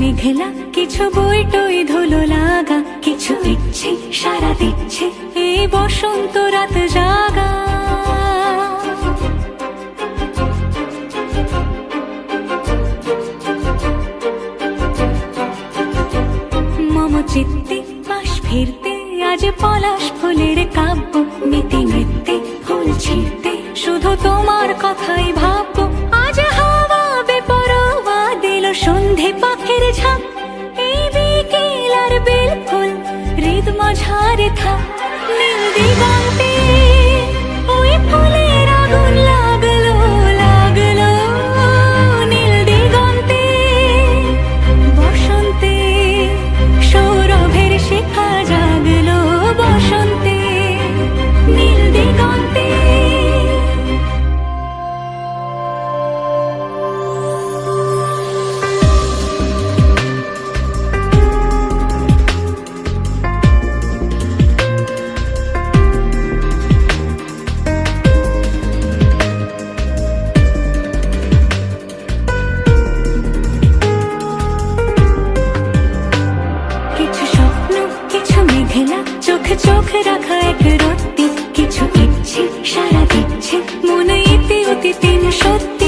মেঘলা, কিছু বই টই ধুলো লাগা, কিছু ইচ্ছে সারা দিচ্ছে এই বসন্ত রাত জাগা। মম চিত্তে পাশ ফিরতে আজ পলাশ ফুলের কাব্য, নীতি নৃত্যে ফুল ছিঁড়তে শুধু তোমার কথাই ভাববো। আজ হাওয়া বেপরোয়া দিল সন্ধে পাখের ঝাঁক, এই বিকেল আর বেলফুল হৃদ মাঝারে থাক। নীল দিগন্তে ওই ফুলের আগুন লাগলো লাগলো, নীল দিগন্তে বসন্তে সৌরভের শিখা জাগলো, বসন্তে নীল দিগন্তে। চোখে চোখ রাখা এক রত্তি, কিছু ইচ্ছে সারা দিচ্ছে মনে ইতি অতি তিন সত্যি।